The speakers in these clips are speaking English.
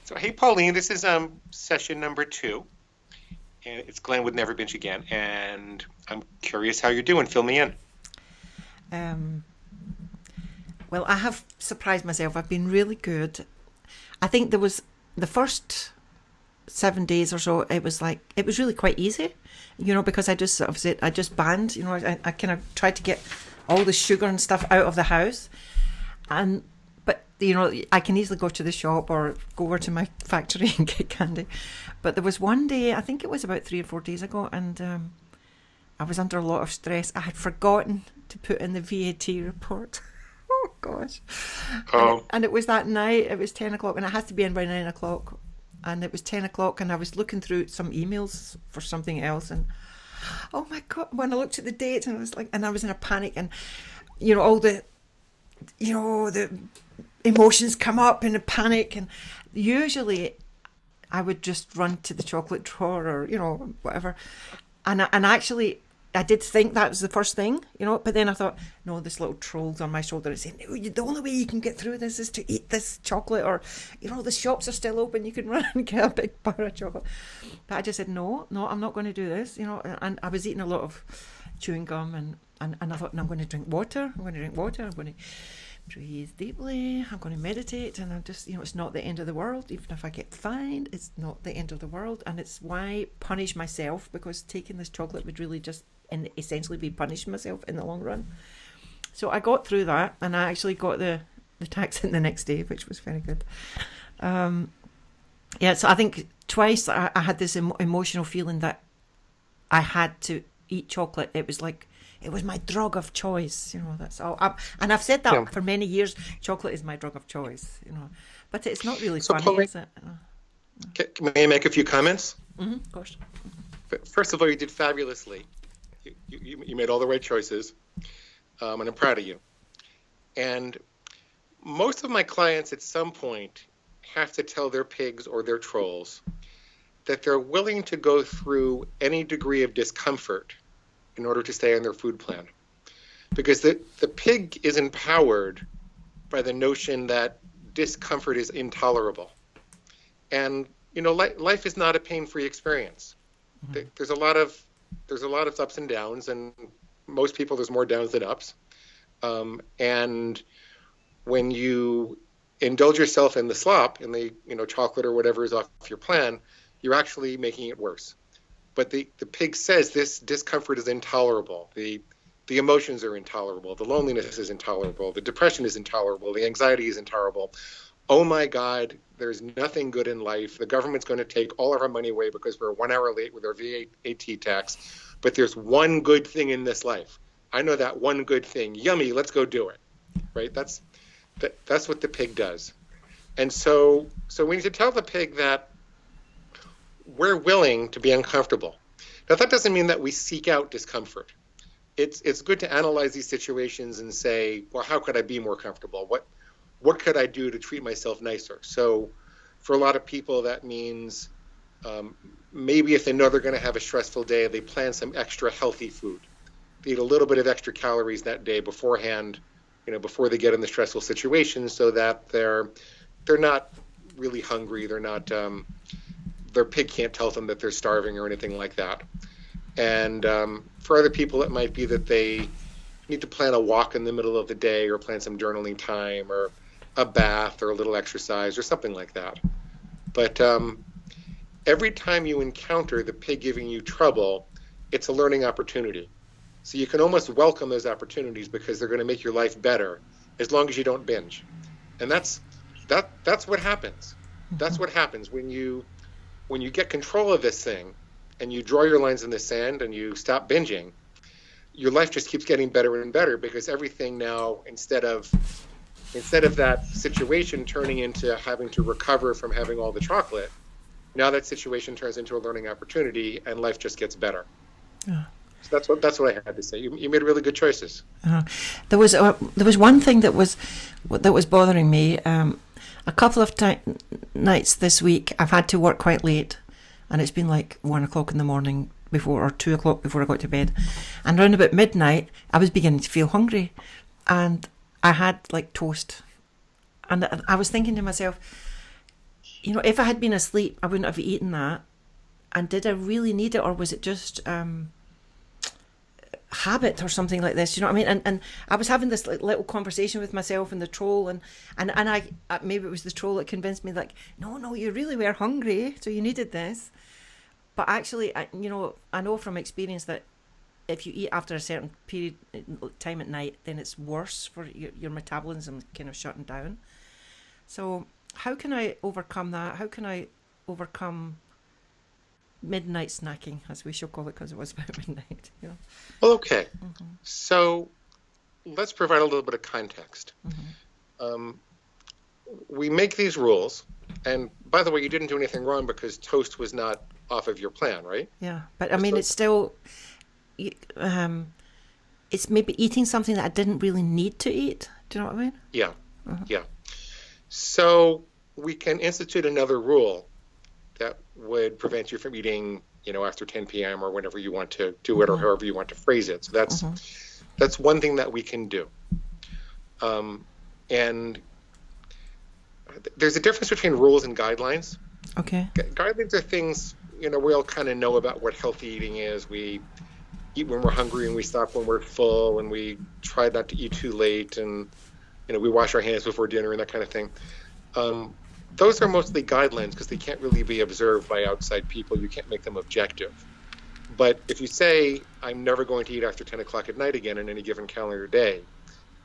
So, hey, Pauline, this is session number two, and it's Glenn with Never Binge Again, and I'm curious how you're doing. Fill me in. Um, well, I have surprised myself. I've been really good. I think there was the first 7 days or so. It was really quite easy, because I just sort of said I just banned. I kind of tried to get all the sugar and stuff out of the house, and but I can easily go to the shop or go over to my factory and get candy. But there was one day, I think it was about 3 or 4 days ago, and I was under a lot of stress. I had forgotten to put in the VAT report. Oh gosh! Oh, And it was that night. It was 10 o'clock, and it has to be in by 9 o'clock. And it was 10 o'clock, and I was looking through some emails for something else, and oh my god! When I looked at the date, and I was like, and I was in a panic, and all the emotions come up in a panic, and usually I would just run to the chocolate drawer or whatever, and actually I did think that was the first thing, but then I thought, no, this little troll's on my shoulder and saying, no, the only way you can get through this is to eat this chocolate, or the shops are still open, you can run and get a big bar of chocolate. But I just said, no, I'm not going to do this, and I was eating a lot of chewing gum, and I thought, no, I'm going to drink water, I'm going to breathe deeply, I'm going to meditate, and I'm just, it's not the end of the world. Even if I get fined, it's not the end of the world. And it's why punish myself, because taking this chocolate would really just essentially be punishing myself in the long run. So I got through that, and I actually got the tax in the next day, which was very good. Yeah, so I think twice I had this emotional feeling that I had to eat chocolate. It was like, it was my drug of choice, that's all. And I've said yeah. that for many years. Chocolate is my drug of choice, but it's not really So, funny, Pauline, is it? may I make a few comments? Of course. First of all, you did fabulously. You made all the right choices, and I'm proud of you. And most of my clients at some point have to tell their pigs or their trolls that they're willing to go through any degree of discomfort in order to stay on their food plan. Because the pig is empowered by the notion that discomfort is intolerable. And, life is not a pain-free experience. Mm-hmm. There's a lot of ups and downs, and most people there's more downs than ups. And when you indulge yourself in the slop, in the chocolate or whatever is off your plan, you're actually making it worse. But the pig says this discomfort is intolerable. The emotions are intolerable. The loneliness is intolerable. The depression is intolerable. The anxiety is intolerable. Oh my God, there's nothing good in life. The government's going to take all of our money away because we're 1 hour late with our VAT tax. But there's one good thing in this life. I know that one good thing. Yummy, let's go do it. Right? That's what the pig does. And so we need to tell the pig that we're willing to be uncomfortable. Now, that doesn't mean that we seek out discomfort. It's good to analyze these situations and say, well, how could I be more comfortable? What could I do to treat myself nicer? So for a lot of people, that means maybe if they know they're going to have a stressful day, they plan some extra healthy food. They eat a little bit of extra calories that day beforehand, before they get in the stressful situation, so that they're not really hungry. They're not their pig can't tell them that they're starving or anything like that. And for other people, it might be that they need to plan a walk in the middle of the day, or plan some journaling time, or a bath, or a little exercise, or something like that. But every time you encounter the pig giving you trouble, it's a learning opportunity. So you can almost welcome those opportunities, because they're going to make your life better as long as you don't binge. And that's what happens. That's what happens when you get control of this thing, and you draw your lines in the sand, and you stop binging. Your life just keeps getting better and better, because everything now, instead of that situation turning into having to recover from having all the chocolate, now that situation turns into a learning opportunity, and life just gets better. Yeah. So that's what I had to say. You made really good choices. There was one thing that was bothering me. A couple of nights this week, I've had to work quite late, and it's been like 1 o'clock in the morning or 2 o'clock before I got to bed. And around about midnight, I was beginning to feel hungry, and I had like toast. And I was thinking to myself, if I had been asleep, I wouldn't have eaten that. And did I really need it, or was it just habit or something like this? You know what I mean? And I was having this little conversation with myself and the troll, and I maybe it was the troll that convinced me, like, no, you really were hungry, so you needed this. But actually, I know from experience that if you eat after a certain period time at night, then it's worse for your metabolism kind of shutting down. So how can I overcome that? How can I overcome midnight snacking, as we shall call it, because it was about midnight? Well, okay. So let's provide a little bit of context. We make these rules, and by the way, you didn't do anything wrong because toast was not off of your plan, right? Yeah, but I mean, it's still, it's maybe eating something that I didn't really need to eat. Do you know what I mean? Yeah, yeah. So we can institute another rule that would prevent you from eating, after 10 p.m. or whenever you want to do it, or however you want to phrase it. So that's one thing that we can do. And there's a difference between rules and guidelines. Okay. Guidelines are things, we all kind of know about what healthy eating is. We eat when we're hungry, and we stop when we're full, and we try not to eat too late, and we wash our hands before dinner and that kind of thing. Those are mostly guidelines because they can't really be observed by outside people. You can't make them objective. But if you say, I'm never going to eat after 10 o'clock at night again in any given calendar day,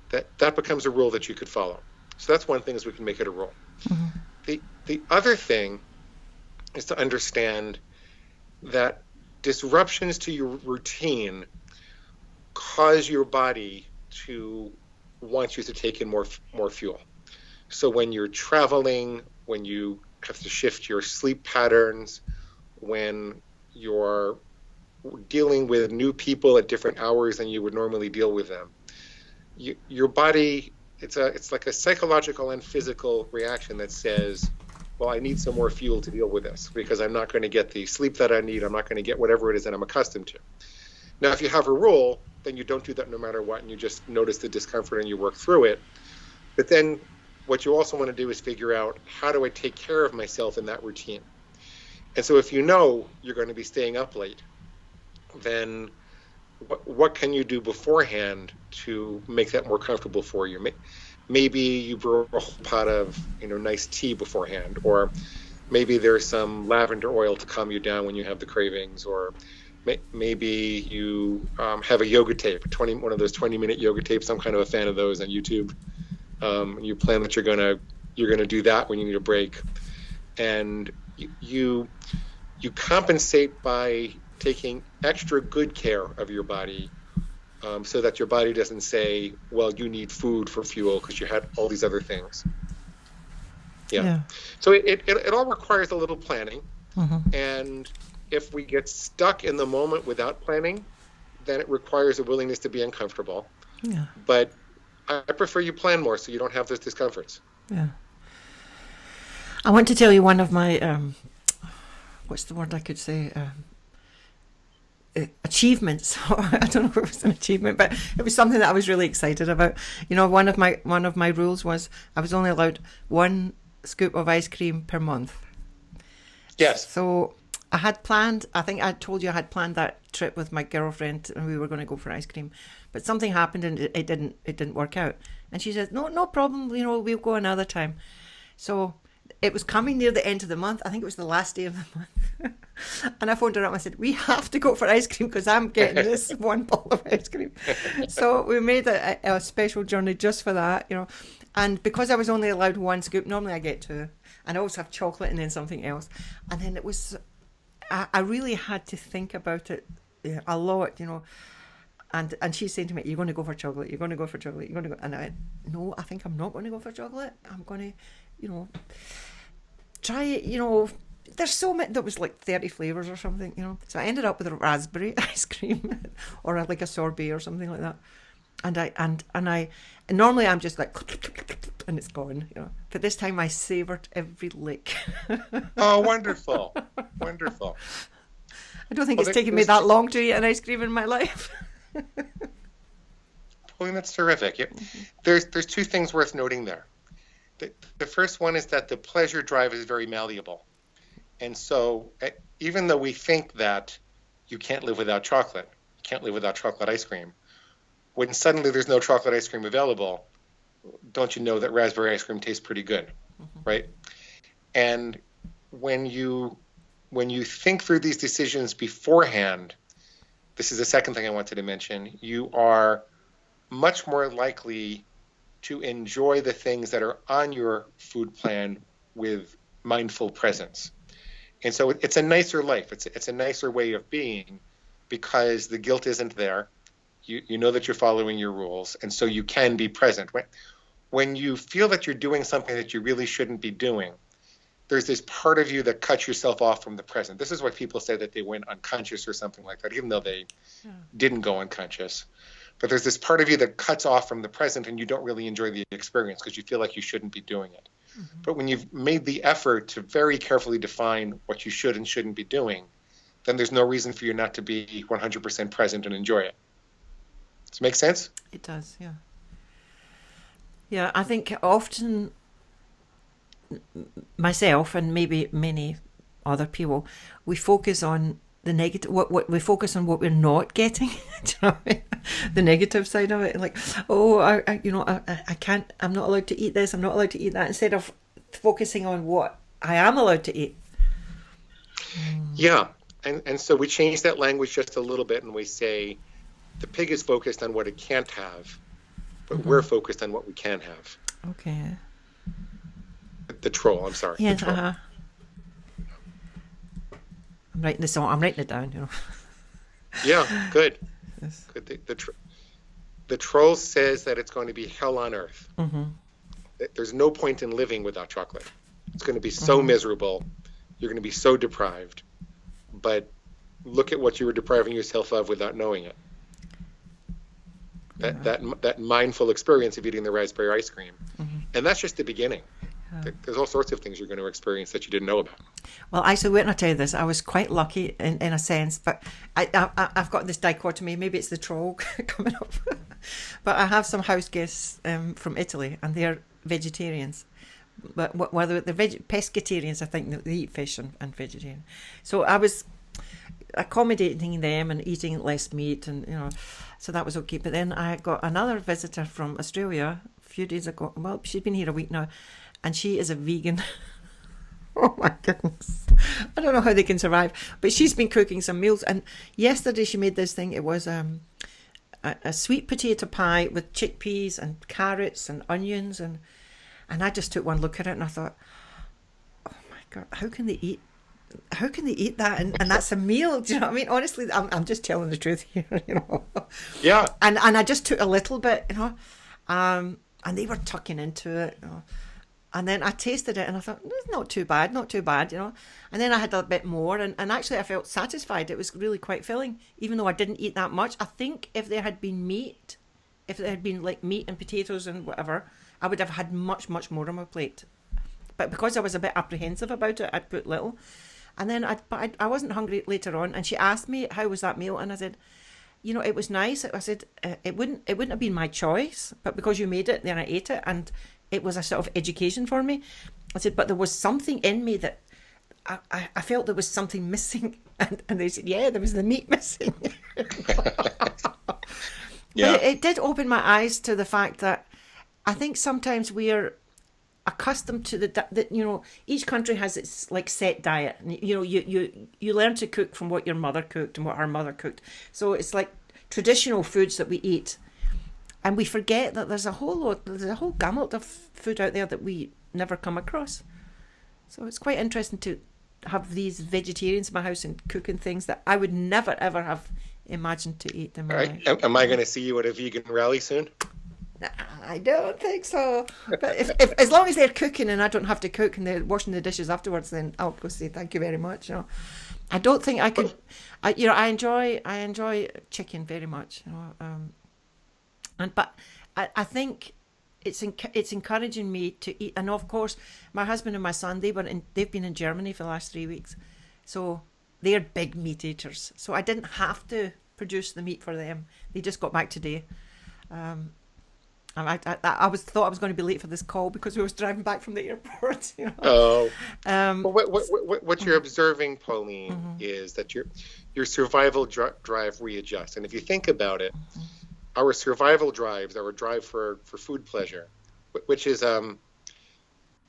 that becomes a rule that you could follow. So that's one thing, is we can make it a rule. The other thing is to understand that disruptions to your routine cause your body to want you to take in more fuel. So when you're traveling, when you have to shift your sleep patterns, when you're dealing with new people at different hours than you would normally deal with them, your body, it's like a psychological and physical reaction that says, well, I need some more fuel to deal with this because I'm not going to get the sleep that I need. I'm not going to get whatever it is that I'm accustomed to. Now, if you have a rule, then you don't do that no matter what, and you just notice the discomfort and you work through it. But then what you also want to do is figure out, how do I take care of myself in that routine? And so if you know you're going to be staying up late, then what can you do beforehand to make that more comfortable for you? Maybe you brew a whole pot of nice tea beforehand, or maybe there's some lavender oil to calm you down when you have the cravings, or maybe you have a yoga tape, one of those 20-minute yoga tapes. I'm kind of a fan of those on YouTube. You plan that you're gonna do that when you need a break, and you compensate by taking extra good care of your body, so that your body doesn't say, well, you need food for fuel because you had all these other things. Yeah. So it all requires a little planning. And if we get stuck in the moment without planning, then it requires a willingness to be uncomfortable. Yeah. But I prefer you plan more so you don't have those discomforts. Yeah. I want to tell you one of my, what's the word I could say? Achievements. I don't know if it was an achievement, but it was something that I was really excited about. One of my rules was I was only allowed 1 scoop of ice cream per month. Yes. So I had planned, I think I told you I had planned that trip with my girlfriend, and we were going to go for ice cream, but something happened and it didn't work out. And she said, no problem, we'll go another time. So it was coming near the end of the month. I think it was the last day of the month. And I phoned her up and I said, we have to go for ice cream because I'm getting this 1 bowl of ice cream. So we made a special journey just for that, And because I was only allowed 1 scoop, normally I get 2. And I also have chocolate and then something else. And then it was, I really had to think about it a lot, And she's saying to me, you're going to go for chocolate, you're going to go for chocolate, you're going to go. And I went, no, I think I'm not going to go for chocolate. I'm going to, try it, There's so many, there was like 30 flavours or something, So I ended up with a raspberry ice cream or like a sorbet or something like that. And I normally I'm just like, and it's gone, But this time I savoured every lick. Oh, wonderful. Wonderful. I don't think it's taken me that long to eat an ice cream in my life. Pauline, that's terrific. There's 2 things worth noting there. The first one is that the pleasure drive is very malleable. And so even though we think that you can't live without chocolate, you can't live without chocolate ice cream, when suddenly there's no chocolate ice cream available, don't you know that raspberry ice cream tastes pretty good, right? And when you think through these decisions beforehand, this is the second thing I wanted to mention, you are much more likely to enjoy the things that are on your food plan with mindful presence. And so it's a nicer life. It's a nicer way of being because the guilt isn't there. You know that you're following your rules, and so you can be present. When you feel that you're doing something that you really shouldn't be doing, there's this part of you that cuts yourself off from the present. This is why people say that they went unconscious or something like that, even though they didn't go unconscious. But there's this part of you that cuts off from the present, and you don't really enjoy the experience because you feel like you shouldn't be doing it. But when you've made the effort to very carefully define what you should and shouldn't be doing, then there's no reason for you not to be 100% present and enjoy it. Does it make sense? It does, yeah. Yeah, I think often myself and maybe many other people, we focus on the negative. What we focus on what we're not getting. Do you know what I mean? The negative side of it, like, oh, I can't. I'm not allowed to eat this. I'm not allowed to eat that. Instead of focusing on what I am allowed to eat. Yeah, and so we change that language just a little bit, and we say the pig is focused on what it can't have, but we're focused on what we can have. Okay. The troll. I'm sorry. Yes. I'm writing this on. I'm writing it down. You know. Yeah. Good. Yes. Good. The troll says that it's going to be hell on earth. There's no point in living without chocolate. It's going to be so miserable. You're going to be so deprived. But look at what you were depriving yourself of without knowing it. That mindful experience of eating the raspberry ice cream. And that's just the beginning. There's all sorts of things you're going to experience that you didn't know about. Well, actually, wait, and I'll tell you this. I was quite lucky in a sense, but I've got this dichotomy. Maybe it's the troll coming up. But I have some house guests from Italy, and they're vegetarians. But whether they're pescatarians, I think they eat fish and vegetarian. So I was accommodating them and eating less meat, and so that was okay. But then I got another visitor from Australia a few days ago. Well, she'd been here a week now, and she is a vegan. Oh my goodness. I don't know how they can survive. But she's been cooking some meals. And yesterday she made this thing. It was a sweet potato pie with chickpeas and carrots and onions. And I just took one look at it and I thought, oh my God, how can they eat that? And that's a meal. Do you know what I mean? Honestly, I'm just telling the truth here, Yeah. And I just took a little bit, and they were tucking into it, And then I tasted it and I thought, it's not too bad. And then I had a bit more and actually I felt satisfied. It was really quite filling, even though I didn't eat that much. I think if there had been meat, like meat and potatoes and whatever, I would have had much, much more on my plate. But because I was a bit apprehensive about it, I'd put little. And then I wasn't hungry later on. And she asked me, how was that meal? And I said, it was nice. I said, it wouldn't have been my choice, but because you made it, then I ate it. And it was a sort of education for me. I said, but there was something in me that I felt there was something missing. And they said, yeah, there was the meat missing. Yeah. But it did open my eyes to the fact that I think sometimes we are accustomed to that each country has its like set diet. You learn to cook from what your mother cooked and what her mother cooked. So it's like traditional foods that we eat. And we forget that there's a whole gamut of food out there that we never come across. So it's quite interesting to have these vegetarians in my house and cooking things that I would never, ever have imagined to eat in my life. Am I going to see you at a vegan rally soon? I don't think so. But if as long as they're cooking and I don't have to cook and they're washing the dishes afterwards, then I'll go say thank you very much. I don't think I could. I enjoy chicken very much. But I think it's encouraging me to eat. And of course, my husband and my son, they've been in Germany for the last 3 weeks, so they're big meat eaters. So I didn't have to produce the meat for them. They just got back today, I thought I was going to be late for this call because we was driving back from the airport. Oh, Um, well, what you're observing, Pauline, mhm, is that your survival drive readjusts. And if you think about it, our survival drives, our drive for food pleasure, which is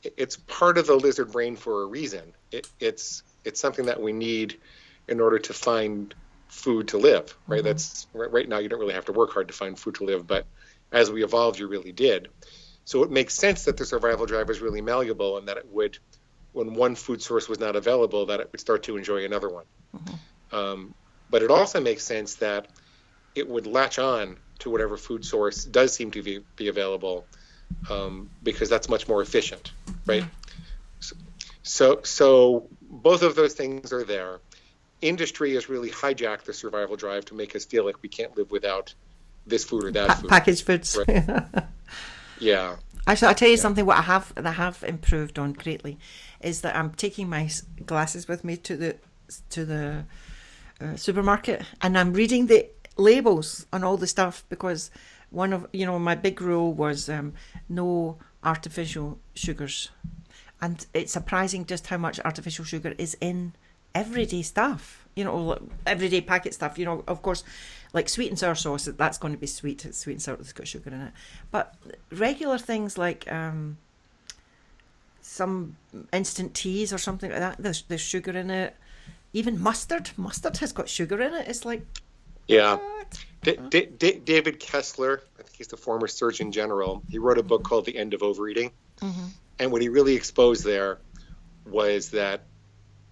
it's part of the lizard brain for a reason. It's something that we need in order to find food to live, right? mhm, That's right now you don't really have to work hard to find food to live, but as we evolved, you really did. So it makes sense that the survival drive is really malleable, and that it would, when one food source was not available, that it would start to enjoy another one. mhm, But it also makes sense that it would latch on to whatever food source does seem to be available, because that's much more efficient, right? yeah. So both of those things are there. Industry has really hijacked the survival drive to make us feel like we can't live without this food or that food. Packaged foods. Right? Yeah. Actually, I'll tell you Yeah. something. What I have improved on greatly is that I'm taking my glasses with me to the supermarket, and I'm reading the labels on all the stuff, because one of my big rule was no artificial sugars, and it's surprising just how much artificial sugar is in everyday stuff. Everyday packet stuff. Of course, like sweet and sour sauce, that's going to be sweet. It's sweet and sour. It's got sugar in it. But regular things like some instant teas or something like that, there's sugar in it. Even mustard has got sugar in it. It's like, Yeah. what? David Kessler, I think he's the former Surgeon General, he wrote a book called The End of Overeating. Mm-hmm. And what he really exposed there was that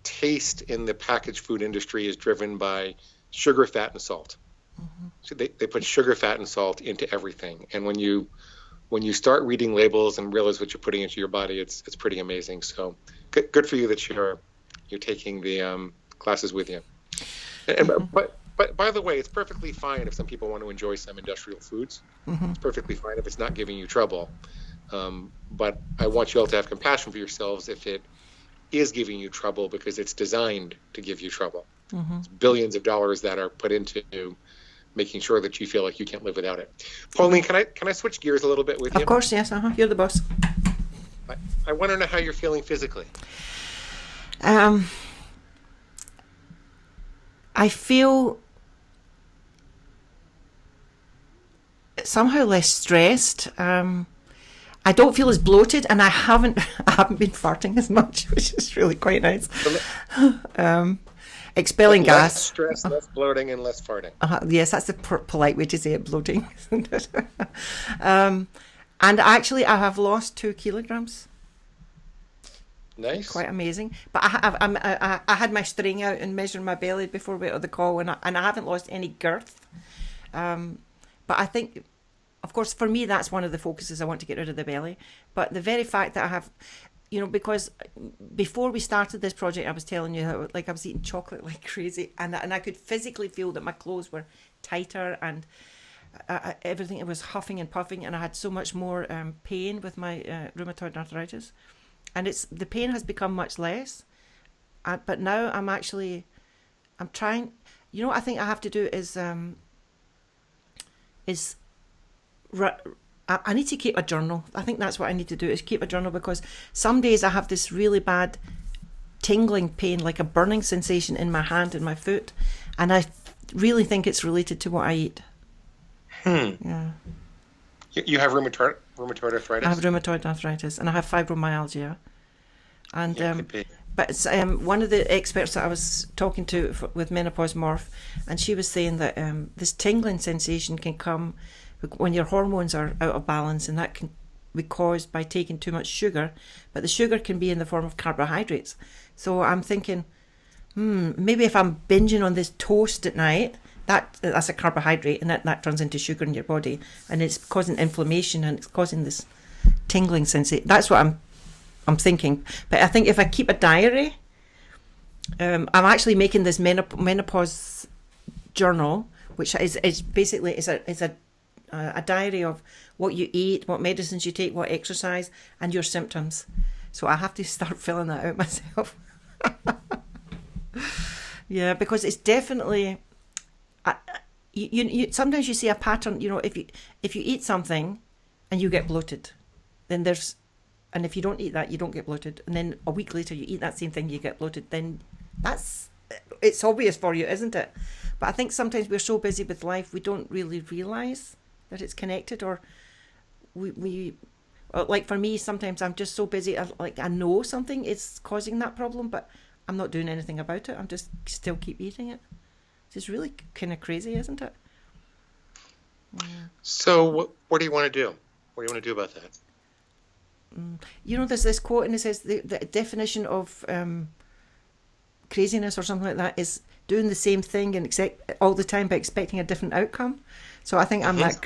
taste in the packaged food industry is driven by sugar, fat, and salt. Mm-hmm. So they put sugar, fat, and salt into everything. And when you start reading labels and realize what you're putting into your body, it's pretty amazing. So good for you that you're taking the classes with you. And but by the way, it's perfectly fine if some people want to enjoy some industrial foods. Mm-hmm. It's perfectly fine if it's not giving you trouble. But I want you all to have compassion for yourselves if it is giving you trouble, because it's designed to give you trouble. Mm-hmm. It's billions of dollars that are put into making sure that you feel like you can't live without it. Pauline, can I switch gears a little bit with you? Of course, yes. You're the boss. I want to know how you're feeling physically. I feel somehow less stressed. I don't feel as bloated, and I haven't been farting as much, which is really quite nice. Expelling Less gas. stress, less bloating, and less farting. Yes, that's the polite way to say it, bloating, isn't it? And actually, I have lost 2 kilograms. Nice. Quite amazing. But I had my string out and measured my belly before we went on the call, and I haven't lost any girth. But I think, of course, for me, that's one of the focuses. I want to get rid of the belly. But the very fact that I have, because before we started this project, I was telling you how, like, I was eating chocolate like crazy, and I could physically feel that my clothes were tighter, and everything, it was huffing and puffing, and I had so much more pain with my rheumatoid arthritis. And the pain has become much less, but now I'm trying. What I think I have to do is I need to keep a journal. I think that's what I need to do, is keep a journal, because some days I have this really bad tingling pain, like a burning sensation in my hand and my foot, and I really think it's related to what I eat. Yeah. You have rheumatoid arthritis? I have rheumatoid arthritis, and I have fibromyalgia. And could be. but it's, one of the experts that I was talking to with Menopause Morph, and she was saying that this tingling sensation can come when your hormones are out of balance, and that can be caused by taking too much sugar. But the sugar can be in the form of carbohydrates. So I'm thinking, maybe if I'm binging on this toast at night, that's a carbohydrate, and that turns into sugar in your body, and it's causing inflammation, and it's causing this tingling sensation. That's what I'm thinking. But I think if I keep a diary, I'm actually making this menopause journal, which is basically a diary of what you eat, what medicines you take, what exercise, and your symptoms. So I have to start filling that out myself. Yeah, because it's definitely. You sometimes you see a pattern. If you eat something, and you get bloated. Then and if you don't eat that, you don't get bloated. And then a week later, you eat that same thing, you get bloated. Then it's obvious for you, isn't it? But I think sometimes we're so busy with life, we don't really realise that it's connected, or we like for me, sometimes I'm just so busy, I know something is causing that problem, but I'm not doing anything about it. I'm just still keep eating it. It's really kind of crazy, isn't it? Yeah. So what do you want to do? What do you want to do about that? There's this quote, and it says the definition of craziness or something like that is doing the same thing and all the time but expecting a different outcome. So I think I'm that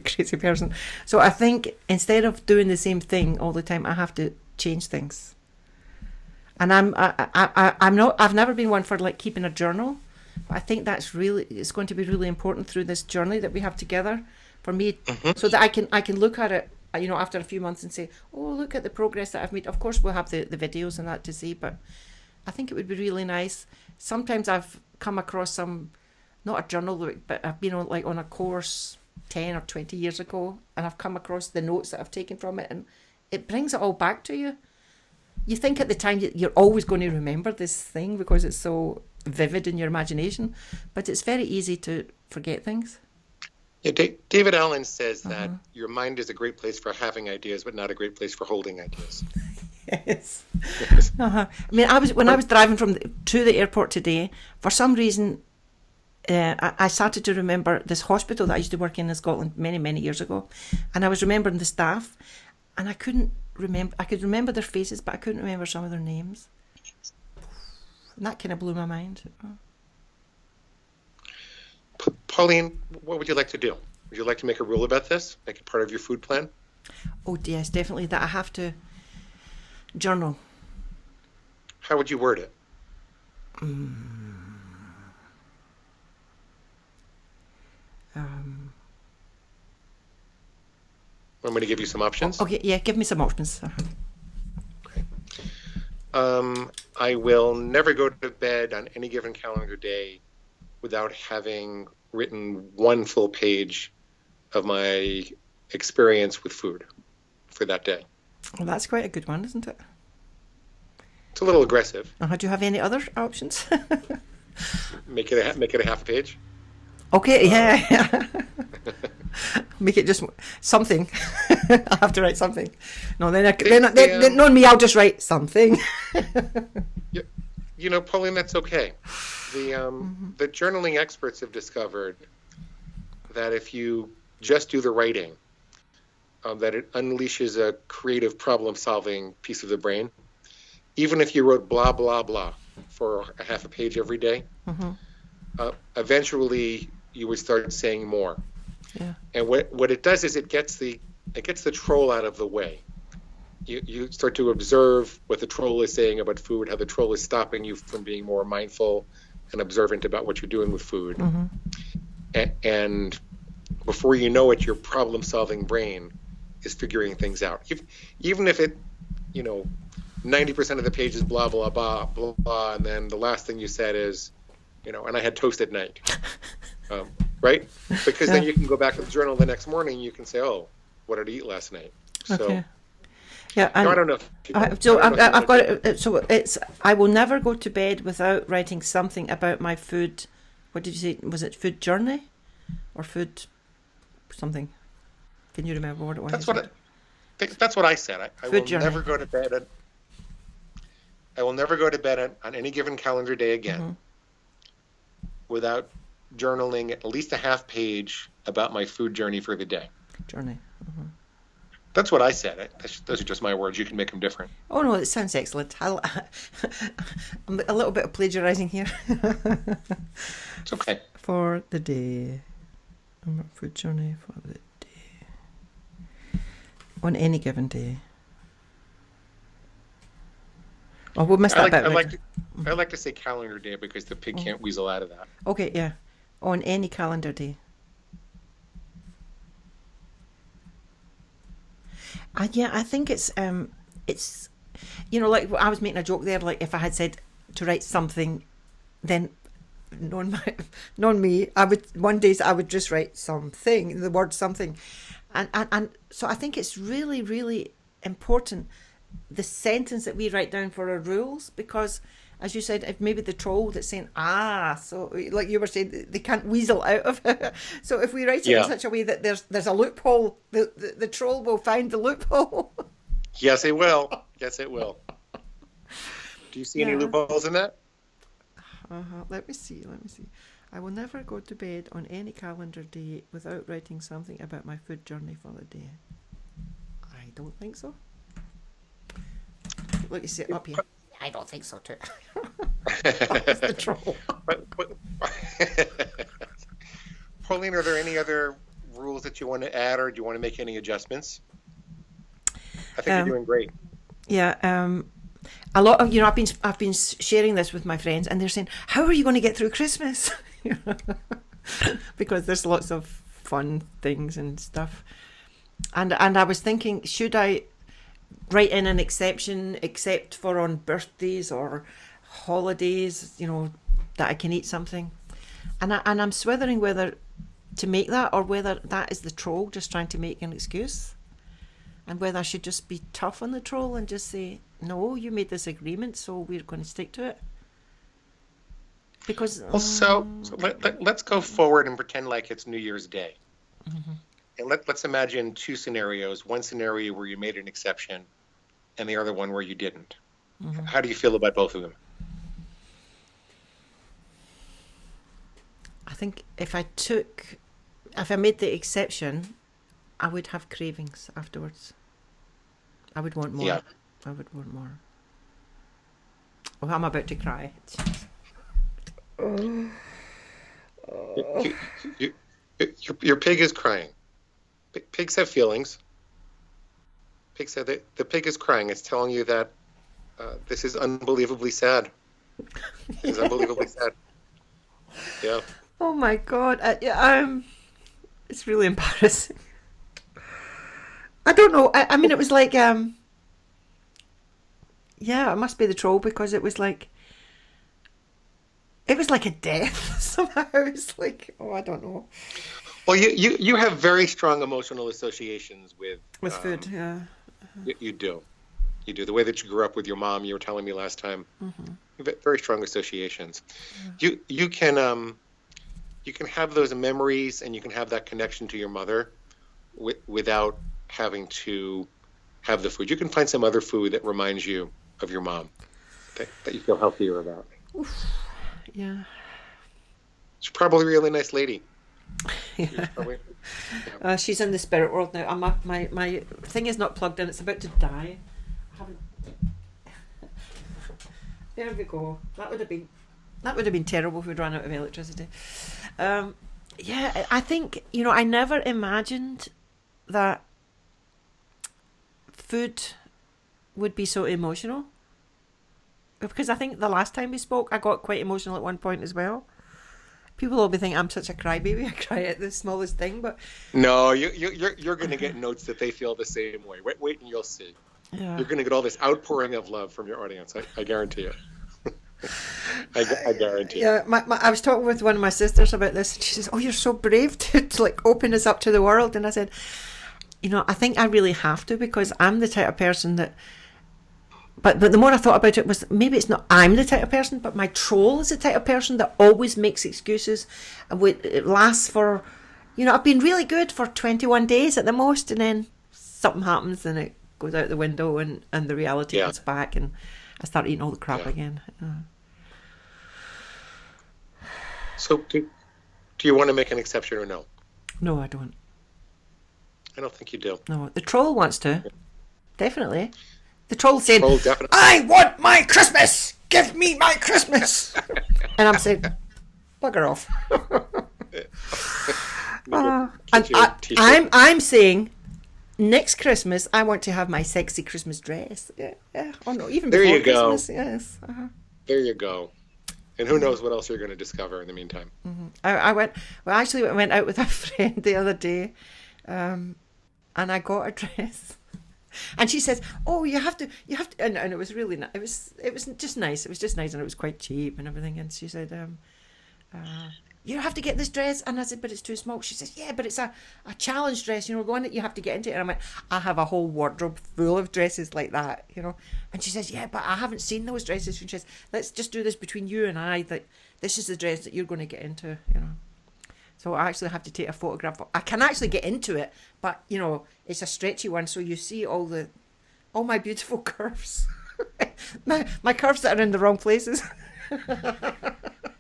crazy person. So I think instead of doing the same thing all the time, I have to change things. And I've never been one for like keeping a journal. But I think it's going to be really important through this journey that we have together for me, so that I can look at it, after a few months and say, oh, look at the progress that I've made. Of course, we'll have the videos and that to see, but I think it would be really nice. Sometimes I've come across not a journal, but I've been on a course 10 or 20 years ago, and I've come across the notes that I've taken from it, and it brings it all back to you. You think at the time you're always going to remember this thing because it's so vivid in your imagination, but it's very easy to forget things. Yeah, David Allen says that your mind is a great place for having ideas, but not a great place for holding ideas. Yes. I mean, when I was driving to the airport today, for some reason, I started to remember this hospital that I used to work in Scotland many, many years ago, and I was remembering the staff, and I couldn't remember. I could remember their faces, but I couldn't remember some of their names. And that kind of blew my mind. Pauline, what would you like to do? Would you like to make a rule about this? Make it part of your food plan? Oh, yes, definitely. That I have to journal. How would you word it? Want me to give you some options? Okay, yeah, give me some options. Okay. I will never go to bed on any given calendar day without having written one full page of my experience with food for that day. Well, that's quite a good one, isn't it? It's a little aggressive. Do you have any other options? Make it a half a page. Okay, yeah. Make it just something. I have to write something. No, then knowing me, I'll just write something. Pauline, that's okay. The journaling experts have discovered that if you just do the writing, that it unleashes a creative problem-solving piece of the brain. Even if you wrote blah, blah, blah for a half a page every day, eventually you would start saying more. Yeah. And what it does is it gets the troll out of the way. You start to observe what the troll is saying about food, how the troll is stopping you from being more mindful and observant about what you're doing with food. And before you know it, your problem-solving brain is figuring things out. Even if it, 90% of the page is blah, blah, blah, blah, blah, and then the last thing you said is, and I had toast at night. Right? Because then you can go back to the journal the next morning and you can say, oh, what did I eat last night? Okay. Yeah, and I don't know. I've got it. So it's I will never go to bed without writing something about my food. What did you say? Was it food journey, or food something? Can you remember what it was? That's what I said. I will journey. Never go to bed. I will never go to bed on any given calendar day again without journaling at least a half page about my food journey for the day. Journey. That's what I said. Those are just my words. You can make them different. Oh, no, it sounds excellent. I'm a little bit of plagiarising here. It's okay. For the day. Food journey for the day. On any given day. Oh, we'll miss that bit. I like to say calendar day because the pig can't weasel out of that. Okay, yeah. On any calendar day. I think it's like I was making a joke there, like if I had said to write something, then knowing me, I would just write something, the word something, And so I think it's really, really important, the sentence that we write down for our rules, because as you said, if maybe the troll that's saying, so like you were saying, they can't weasel out of it. So if we write it in such a way that there's a loophole, the troll will find the loophole. Yes, it will. Yes, it will. Do you see any loopholes in that? Let me see. I will never go to bed on any calendar day without writing something about my food journey for the day. I don't think so. Look, you see it up here. I don't think so too. That's the troll. Pauline, are there any other rules that you want to add, or do you want to make any adjustments? I think you're doing great. Yeah. A lot of, I've been sharing this with my friends, and they're saying, "How are you going to get through Christmas?" Because there's lots of fun things and stuff. And I was thinking, should I write in an exception, except for on birthdays or holidays, that I can eat something. And I'm swithering whether to make that, or whether that is the troll just trying to make an excuse, and whether I should just be tough on the troll and just say, no, you made this agreement, so we're going to stick to it. Because let's go forward and pretend like it's New Year's Day. Mm-hmm. And let's imagine two scenarios. One scenario where you made an exception, and the other one where you didn't. Mm-hmm. How do you feel about both of them? I think if I made the exception, I would have cravings afterwards. I would want more. Yeah. I would want more. Oh, I'm about to cry. Your pig is crying. Pigs have feelings. Pig said that the pig is crying. It's telling you that this is unbelievably sad. It's unbelievably sad. Yeah. Oh my God. It's really embarrassing. I don't know. I mean, it was like, it must be the troll, because it was like a death somehow. It's like, I don't know. Well, you have very strong emotional associations with food, yeah. You do. The way that you grew up with your mom, you were telling me last time. Mm-hmm. You have very strong associations. Yeah. You can have those memories, and you can have that connection to your mother without having to have the food. You can find some other food that reminds you of your mom that you feel healthier about. Oof. Yeah. She's probably a really nice lady. Yeah. She's in the spirit world now. My thing is not plugged in. It's about to die. There we go. That would have been terrible if we'd run out of electricity. I think, I never imagined that food would be so emotional, because I think the last time we spoke, I got quite emotional at one point as well. People will be thinking I'm such a crybaby. I cry at the smallest thing, but no, you're going to get notes that they feel the same way. Wait and you'll see. Yeah. You're going to get all this outpouring of love from your audience. I guarantee it. I guarantee. Yeah, I was talking with one of my sisters about this, and she says, "Oh, you're so brave to like open us up to the world." And I said, I think I really have to, because I'm the type of person that. But the more I thought about it, was maybe it's not I'm the type of person, but my troll is the type of person that always makes excuses. It lasts for, I've been really good for 21 days at the most, and then something happens and it goes out the window, and the reality comes back, and I start eating all the crap again. So do you want to make an exception or no? No, I don't. I don't think you do. No, the troll wants to. Definitely. The troll said, "I want my Christmas! Give me my Christmas!" And I'm saying, bugger off. I'm saying, next Christmas, I want to have my sexy Christmas dress. Yeah. Oh no, even before Christmas. Yes. Uh-huh. There you go. And who knows what else you're going to discover in the meantime. Mm-hmm. I went out with a friend the other day, and I got a dress. And she says, "Oh, you have to," and it was really nice. It was just nice. It was just nice, and it was quite cheap and everything. And she said, you have to get this dress. And I said, but it's too small. She says, yeah, but it's a challenge dress, the one that you have to get into. And I'm like, I have a whole wardrobe full of dresses like that, And she says, yeah, but I haven't seen those dresses. And she says, let's just do this between you and I, that this is the dress that you're going to get into, So I actually have to take a photograph. I can actually get into it, but, it's a stretchy one. So you see all my beautiful curves. my curves that are in the wrong places.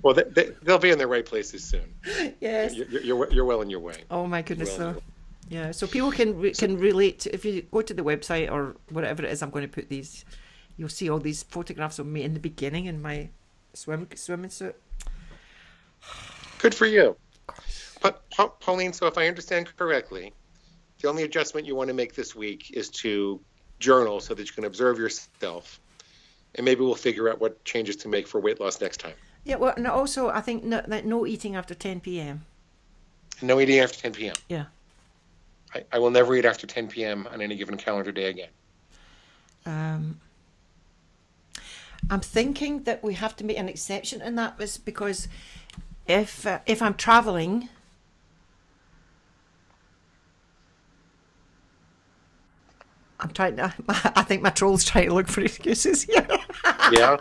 Well, they'll be in the right places soon. Yes. You're well on your way. Oh my goodness! So people can relate to, if you go to the website or whatever it is. I'm going to put these. You'll see all these photographs of me in the beginning in my swimming suit. Good for you. But Pauline, so if I understand correctly, the only adjustment you want to make this week is to journal so that you can observe yourself, and maybe we'll figure out what changes to make for weight loss next time. Yeah, well, and also I think no eating after 10 p.m. No eating after 10 p.m. Yeah. I will never eat after 10 p.m. on any given calendar day again. I'm thinking that we have to make an exception in that, was because if I'm traveling, I think my troll's trying to look for excuses here. Yeah.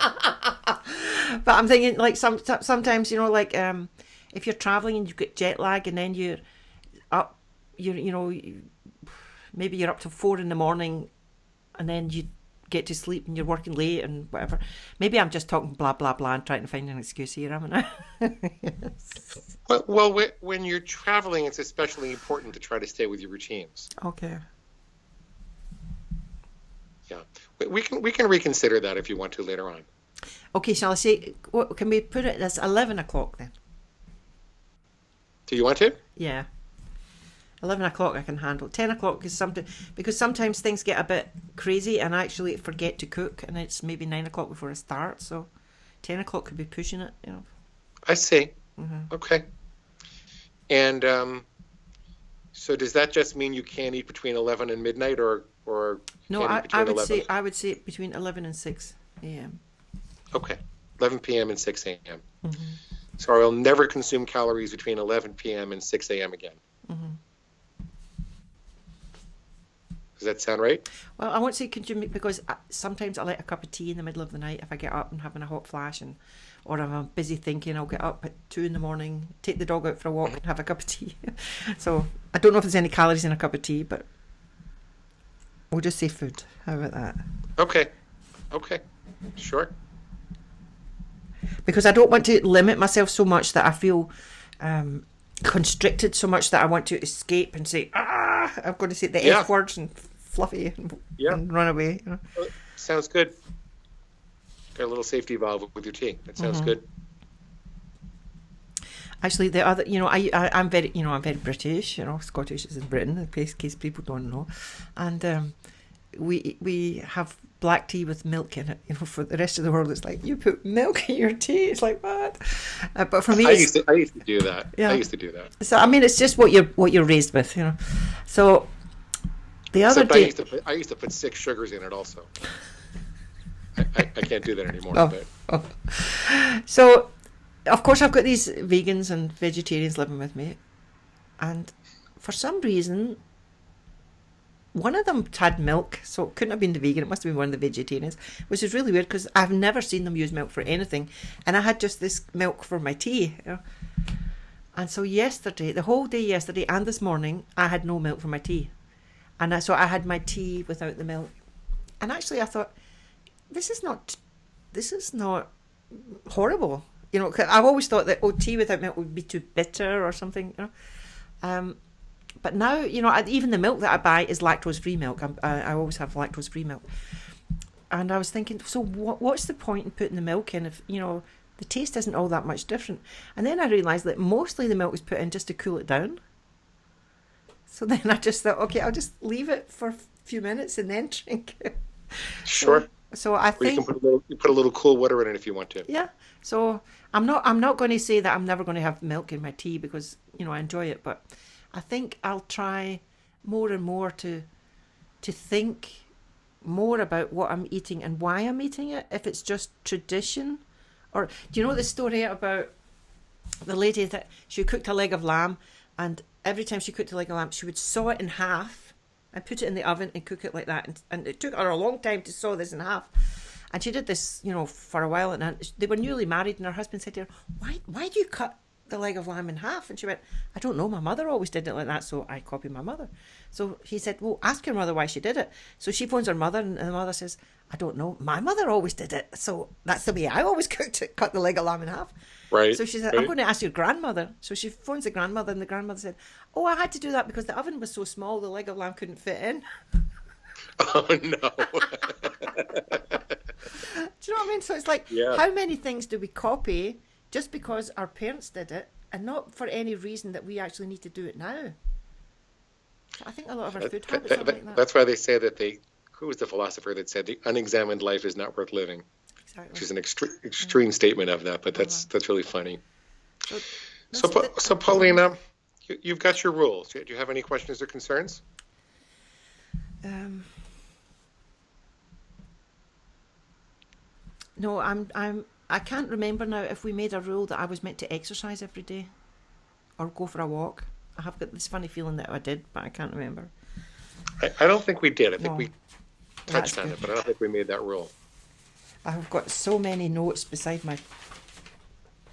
But I'm thinking, like, sometimes, if you're traveling and you get jet lag and then you're up, maybe you're up till 4 a.m. and then you get to sleep and you're working late and whatever. Maybe I'm just talking blah, blah, blah and trying to find an excuse here, haven't I? Yes. Well, when you're traveling, it's especially important to try to stay with your routines. Okay. Yeah. We can reconsider that if you want to later on. Okay, shall I say, what can we put it as 11 o'clock then? Do you want to? Yeah. 11 o'clock I can handle. 10 o'clock is because sometimes things get a bit crazy and I actually forget to cook and it's maybe 9 o'clock before I start. So 10 o'clock could be pushing it, I see. Mm-hmm. Okay. And so does that just mean you can't eat between 11 and midnight or no, I would say between 11 and 6 a.m. Okay. 11 p.m. and 6 a.m. Mm-hmm. So I will never consume calories between 11 p.m. and 6 a.m. again. Mm-hmm. Does that sound right? Well, I won't say consume because sometimes I like a cup of tea in the middle of the night if I get up and having a hot flash, or if I'm busy thinking, I'll get up at 2 a.m, take the dog out for a walk and have a cup of tea. So I don't know if there's any calories in a cup of tea, but we'll just say food. How about that? Okay. Sure. Because I don't want to limit myself so much that I feel constricted so much that I want to escape and say, I'm going to say the F words and fluffy and run away. Sounds good. Got a little safety valve with your tea. That sounds good. Actually, the other, I'm very British. Scottish is in Britain, in case people don't know, and we have black tea with milk in it. For the rest of the world, it's like, you put milk in your tea. It's like, what? But for me, I used to do that. Yeah. I used to do that. So it's just what you're raised with, So the other day, I used to put 6 sugars in it also. I can't do that anymore. Oh. So, of course, I've got these vegans and vegetarians living with me, and for some reason, one of them had milk, so it couldn't have been the vegan. It must have been one of the vegetarians, which is really weird because I've never seen them use milk for anything, and I had just this milk for my tea. And so the whole day yesterday and this morning, I had no milk for my tea, and so I had my tea without the milk. And actually, I thought, this is not horrible. I've always thought that tea without milk would be too bitter or something. But now, even the milk that I buy is lactose-free milk. I always have lactose-free milk. And I was thinking, so what's the point in putting the milk in if, the taste isn't all that much different? And then I realised that mostly the milk is put in just to cool it down. So then I just thought, okay, I'll just leave it for a few minutes and then drink it. Sure. So I think you put a little cool water in it if you want to. Yeah. So I'm not going to say that I'm never going to have milk in my tea because, I enjoy it, but I think I'll try more and more to think more about what I'm eating and why I'm eating it. If it's just tradition, or do you know the story about the lady that she cooked a leg of lamb, and every time she cooked a leg of lamb, she would saw it in half and put it in the oven and cook it like that. And it took her a long time to saw this in half. And she did this, for a while. And they were newly married, and her husband said to her, why do you cut the leg of lamb in half? And she went, I don't know, my mother always did it like that, so I copied my mother. So he said, well, ask your mother why she did it. So she phones her mother, and the mother says, I don't know, my mother always did it, so that's the way I always cooked it, cut the leg of lamb in half. Right. So she said, I'm going to ask your grandmother. So she phones the grandmother, and the grandmother said, oh, I had to do that because the oven was so small the leg of lamb couldn't fit in. Oh, no. Do you know what I mean? So it's like, how many things do we copy just because our parents did it, and not for any reason that we actually need to do it now? So I think a lot of our food habits are like that. That's why they say that who was the philosopher that said the unexamined life is not worth living? Exactly. Which is an extreme statement of that, but that's really funny. So Pauline, you've got your rules. Do you have any questions or concerns? No, I can't remember now if we made a rule that I was meant to exercise every day or go for a walk. I have got this funny feeling that I did, but I can't remember. I don't think we did. I think we touched on it, but I don't think we made that rule. I've got so many notes beside my...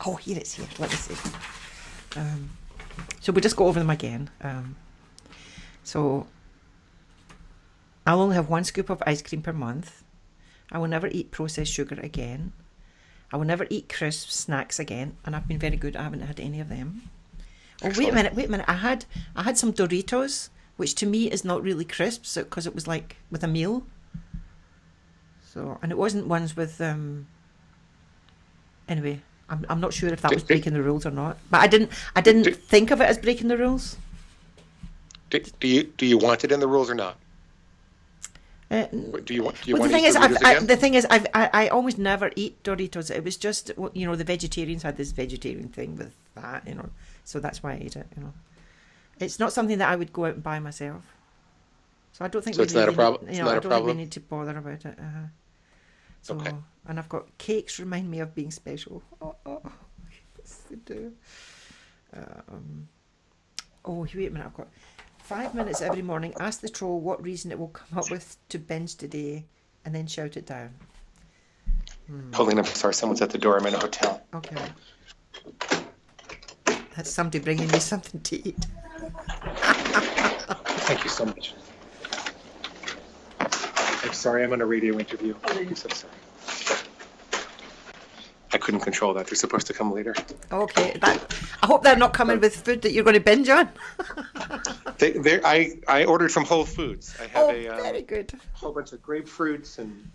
Oh, here it's here. Let me see. So we'll just go over them again. So I'll only have 1 scoop of ice cream per month. I will never eat processed sugar again. I will never eat crisp snacks again, and I've been very good. I haven't had any of them. Oh, wait a minute. I had some Doritos, which to me is not really crisps, because it was like with a meal. So, and it wasn't ones with anyway, I'm not sure if that was breaking the rules or not. But I didn't think of it as breaking the rules. Do you want it in the rules or not? Do you want the thing is, the thing is, I almost never eat Doritos. It was just, the vegetarians had this vegetarian thing with that, so that's why I ate it. It's not something that I would go out and buy myself. So I don't think it's not a problem. I don't think we need to bother about it. So, okay. And I've got cakes remind me of being special. Yes, they do. Wait a minute. I've got 5 minutes every morning. Ask the troll what reason it will come up with to binge today, and then shout it down. Pauline, I'm sorry. Someone's at the door. I'm in a hotel. Okay. That's somebody bringing me something to eat. Thank you so much. I'm sorry. I'm on a radio interview. I'm so sorry. I couldn't control that. They're supposed to come later. Okay. I hope they're not coming with food that you're going to binge on. I ordered from Whole Foods. I have very good. Whole bunch of grapefruits and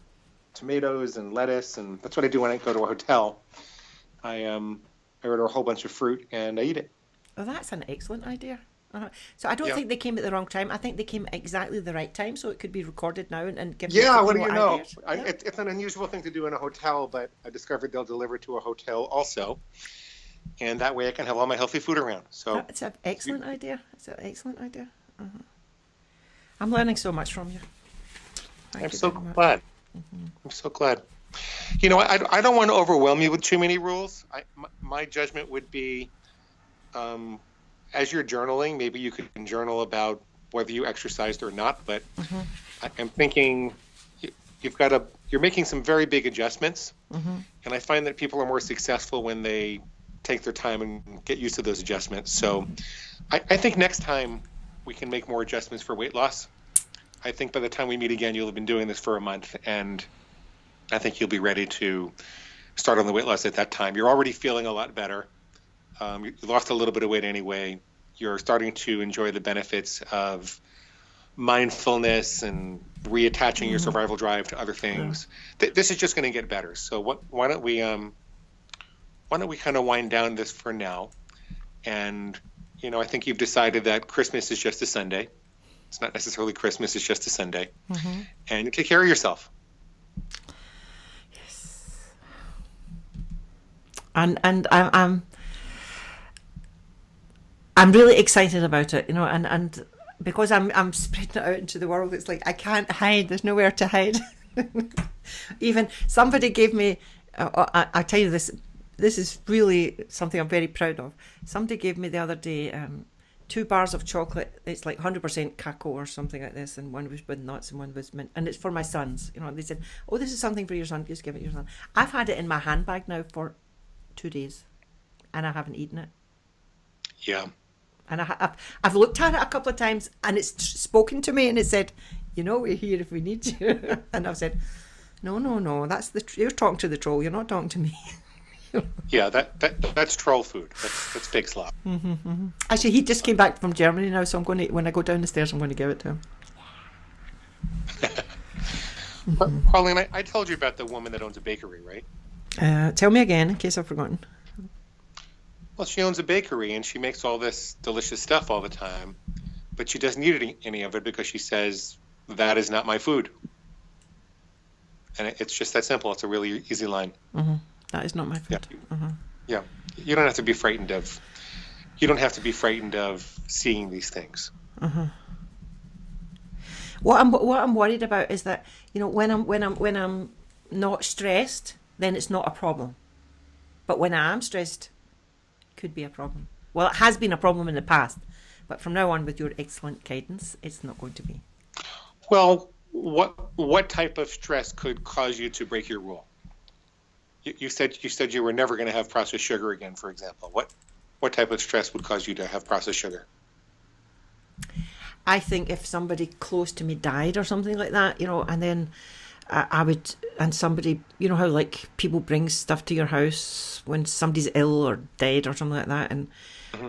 tomatoes and lettuce, and that's what I do when I go to a hotel. I order a whole bunch of fruit and I eat it. Oh, that's an excellent idea. So I don't think they came at the wrong time. I think they came at exactly the right time, so it could be recorded now and give what do you know? It's an unusual thing to do in a hotel, but I discovered they'll deliver to a hotel also, and that way I can have all my healthy food around. So it's an excellent idea. It's an excellent idea. I'm learning so much from you. I'm so glad. I'm so glad. I don't want to overwhelm you with too many rules. My judgment would be, as you're journaling, maybe you can journal about whether you exercised or not. But I'm thinking you're making some very big adjustments, and I find that people are more successful when they take their time and get used to those adjustments. So I think next time we can make more adjustments for weight loss. I think by the time we meet again, you'll have been doing this for a month, and I think you'll be ready to start on the weight loss at that time. You're already feeling a lot better. You lost a little bit of weight anyway. You're starting to enjoy the benefits of mindfulness and reattaching your survival drive to other things. This is just going to get better. So why don't we kind of wind down this for now? And I think you've decided that Christmas is just a Sunday. It's not necessarily Christmas. It's just a Sunday. And you take care of yourself. Yes. And I'm really excited about it, and because I'm spreading it out into the world, it's like I can't hide. There's nowhere to hide. Even somebody gave me, I'll tell you this, this is really something I'm very proud of. Somebody gave me the other day 2 bars of chocolate. It's like 100% cacao or something like this, and one was with nuts and one was mint. And it's for my sons. You know, they said, "Oh, this is something for your son. Just give it to your son." I've had it in my handbag now for 2 days, and I haven't eaten it. Yeah. And I've looked at it a couple of times, and it's spoken to me, and it said, "You know, we're here if we need you." And I've said, "No, that's you're talking to the troll. You're not talking to me." Yeah, that's troll food. That's fake slop. Actually, he just came back from Germany now, so I'm going to, when I go down the stairs, I'm going to give it to him. Pauline, I told you about the woman that owns a bakery, right? Tell me again, in case I've forgotten. Well, she owns a bakery and she makes all this delicious stuff all the time, but she doesn't eat any of it because she says, "That is not my food." And it's just that simple. It's a really easy line. Mm-hmm. That is not my food. Yeah. Yeah. You don't have to be frightened of. You don't have to be frightened of seeing these things. What I'm worried about is that, you know, when I'm not stressed, then it's not a problem. But when I am stressed, it could be a problem. Well, it has been a problem in the past, but from now on, with your excellent guidance, it's not going to be. Well, what type of stress could cause you to break your rule? You said you were never going to have processed sugar again, for example. What type of stress would cause you to have processed sugar? I think if somebody close to me died or something like that, you know, and then I would, and somebody, you know how like people bring stuff to your house when somebody's ill or dead or something like that, and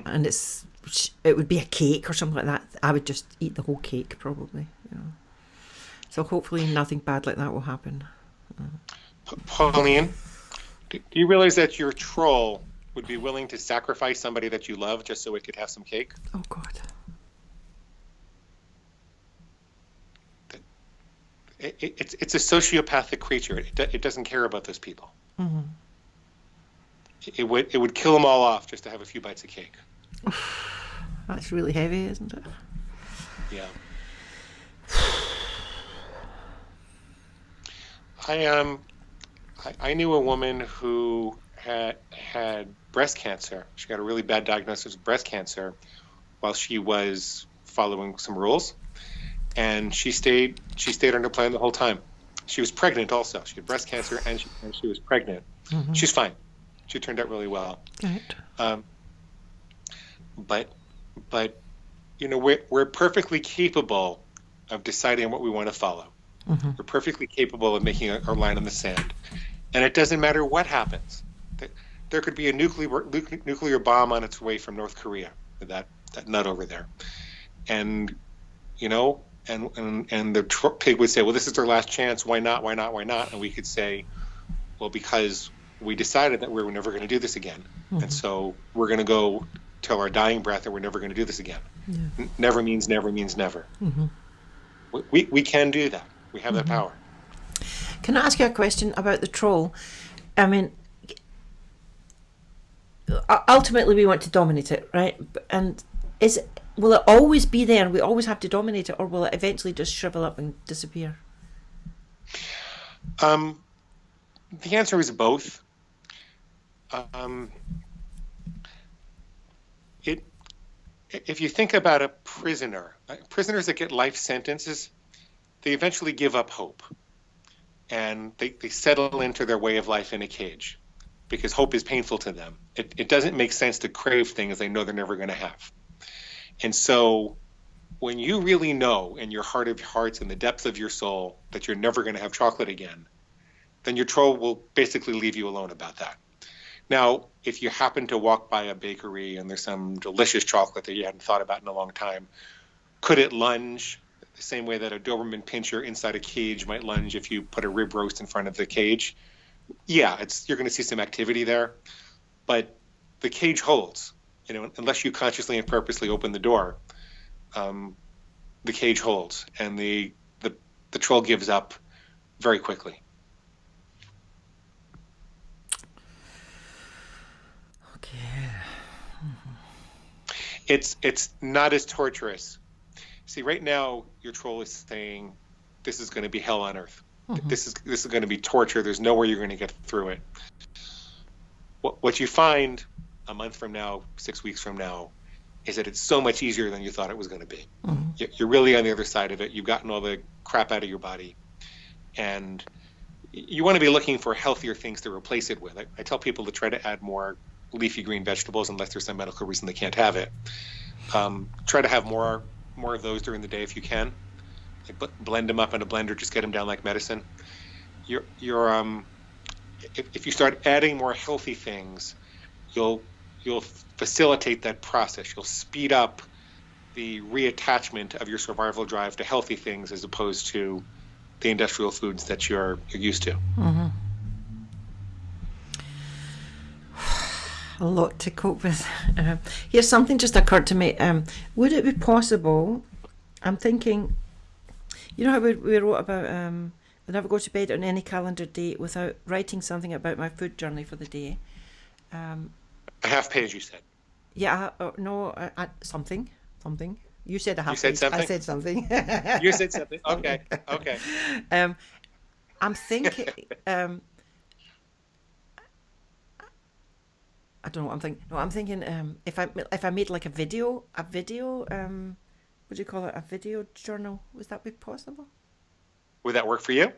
and it would be a cake or something like that. I would just eat the whole cake probably, you know. So hopefully nothing bad like that will happen. Pauline, do you realize that your troll would be willing to sacrifice somebody that you love just so it could have some cake? Oh God. It's a sociopathic creature. It doesn't care about those people. Mm-hmm. It would kill them all off just to have a few bites of cake. That's really heavy, isn't it? Yeah. I knew a woman who had breast cancer. She got a really bad diagnosis of breast cancer while she was following some rules. And she stayed on her plan the whole time. She was pregnant also. She had breast cancer and she was pregnant. Mm-hmm. She's fine. She turned out really well. Right. But you know, we're perfectly capable of deciding what we want to follow. Mm-hmm. We're perfectly capable of making our line in the sand. And it doesn't matter what happens. There could be a nuclear bomb on its way from North Korea, that nut over there. And, you know, and the pig would say, well, this is their last chance. Why not? Why not? Why not? And we could say, well, because we decided that we were never going to do this again. Mm-hmm. And so we're going to go till our dying breath that we're never going to do this again. Yeah. Never means never means never. Mm-hmm. We can do that. We have that power. Can I ask you a question about the troll? I mean, ultimately we want to dominate it, right? And will it always be there and we always have to dominate it, or will it eventually just shrivel up and disappear? The answer is both. If you think about a prisoner, prisoners that get life sentences, they eventually give up hope. And they settle into their way of life in a cage because hope is painful to them. It doesn't make sense to crave things they know they're never going to have. And so when you really know in your heart of hearts and the depths of your soul that you're never going to have chocolate again, then your troll will basically leave you alone about that. Now, if you happen to walk by a bakery and there's some delicious chocolate that you hadn't thought about in a long time, could it lunge the same way that a Doberman Pinscher inside a cage might lunge if you put a rib roast in front of the cage? Yeah, you're going to see some activity there, but the cage holds. You know, unless you consciously and purposely open the door, the cage holds, and the troll gives up very quickly. Okay. It's not as torturous. See, right now your troll is saying, "This is going to be hell on earth. Mm-hmm. This is going to be torture. There's nowhere you're going to get through it." What you find a month from now, 6 weeks from now, is that it's so much easier than you thought it was going to be. You're really on the other side of it. You've gotten all the crap out of your body, and you want to be looking for healthier things to replace it with. I tell people to try to add more leafy green vegetables unless there's some medical reason they can't have it. Try to have more of those during the day if you can. Like blend them up in a blender, just get them down like medicine. If you start adding more healthy things, you'll facilitate that process. You'll speed up the reattachment of your survival drive to healthy things as opposed to the industrial foods that you're used to. A lot to cope with. Here's something just occurred to me. Would it be possible, I'm thinking, you know how we wrote about I never go to bed on any calendar day without writing something about my food journey for the day. A half page, you said. Yeah, something. You said a half page. Something? I said something. You said something. Okay. I'm thinking. I don't know what I'm thinking. No, I'm thinking if I made like a video, what do you call it? A video journal. Would that be possible? Would that work for you?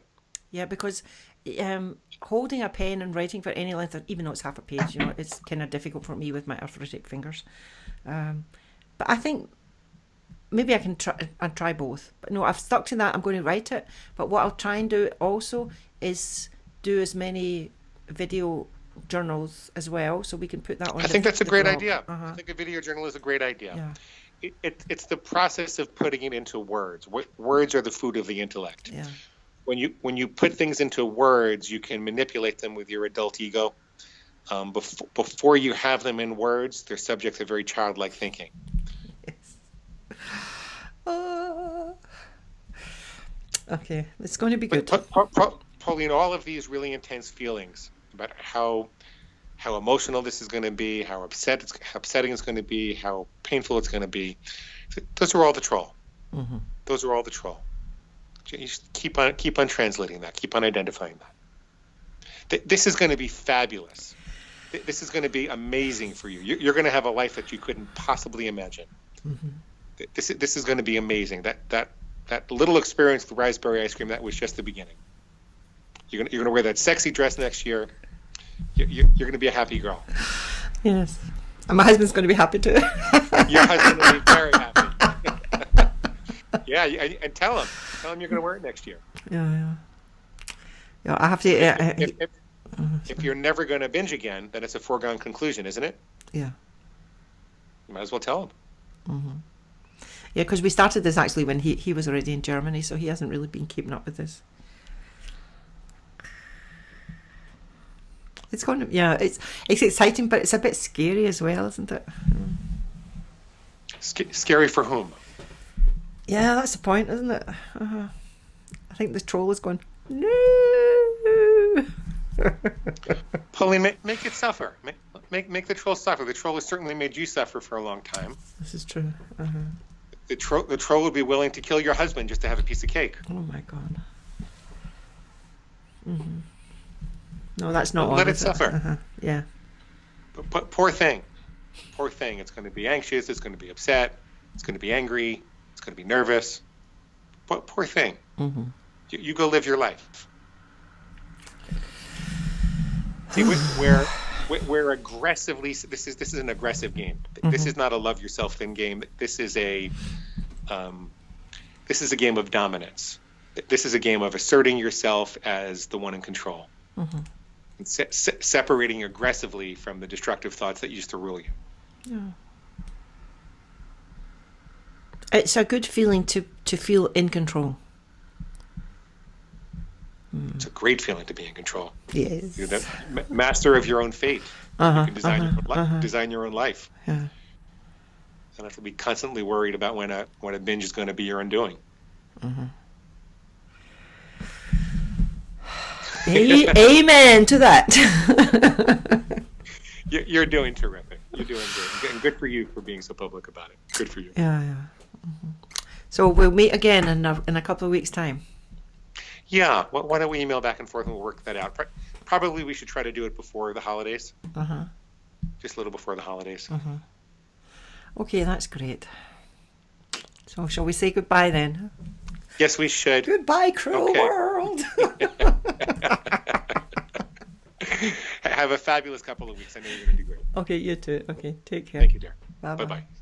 Yeah, because holding a pen and writing for any length, even though it's half a page, it's kind of difficult for me with my arthritic fingers. But I think maybe I can try both. But no, I've stuck to that. I'm going to write it. But what I'll try and do also is do as many video journals as well, so we can put that on. I think that's a great idea. Uh-huh. I think a video journal is a great idea. Yeah. It's the process of putting it into words. Words are the food of the intellect. Yeah. When you put things into words, you can manipulate them with your adult ego. Before you have them in words, they're subject to very childlike thinking. Yes. Okay, it's going to be good. Pauline, all of these really intense feelings about how emotional this is going to be, how upsetting it's going to be, how painful it's going to be. Those are all the troll. Mm-hmm. Those are all the troll. You just keep on translating that. Keep on identifying that. This is going to be fabulous. This is going to be amazing for you. You're going to have a life that you couldn't possibly imagine. Mm-hmm. This is going to be amazing. That little experience with raspberry ice cream, that was just the beginning. You're going to wear that sexy dress next year. You're going to be a happy girl. Yes. And my husband's going to be happy too. Your husband will be very happy. Yeah, and tell him you're going to wear it next year. Yeah. I have to. If you're never going to binge again, then it's a foregone conclusion, isn't it? Yeah. You might as well tell him. Mm-hmm. Yeah, because we started this actually when he was already in Germany, so he hasn't really been keeping up with this. It's going to, it's exciting, but it's a bit scary as well, isn't it? Scary for whom? Yeah, that's the point, isn't it? I think the troll is going, no. Pauline, make it suffer. Make the troll suffer. The troll has certainly made you suffer for a long time. This is true. Uh-huh. The troll would be willing to kill your husband just to have a piece of cake. Oh my God. Mm-hmm. No, that's not. Let it suffer. Uh-huh. Yeah. But poor thing. It's going to be anxious. It's going to be upset. It's going to be angry. It's going to be nervous. Poor thing. Mm-hmm. You go live your life. See, we're aggressively. This is an aggressive game. Mm-hmm. This is not a love yourself thing game. This is a game of dominance. This is a game of asserting yourself as the one in control. Mm-hmm. And separating aggressively from the destructive thoughts that used to rule you. Yeah. It's a good feeling to feel in control. It's a great feeling to be in control. Yes. You're the master of your own fate. You can design your own life. Yeah. You don't have to be constantly worried about when a binge is going to be your undoing. Mm-hmm. Amen to that. You're doing terrific. You're doing good. And good for you for being so public about it. Good for you. Yeah. Mm-hmm. So we'll meet again in a couple of weeks' time. Yeah. Why don't we email back and forth and we'll work that out? probably we should try to do it before the holidays. Uh-huh. Just a little before the holidays. Uh-huh. Okay, that's great. So shall we say goodbye then? Yes, we should. Goodbye, cruel Okay. world. Have a fabulous couple of weeks. I know you're going to do great. Okay, you too. Okay, take care. Thank you, dear. Bye-bye. Bye-bye.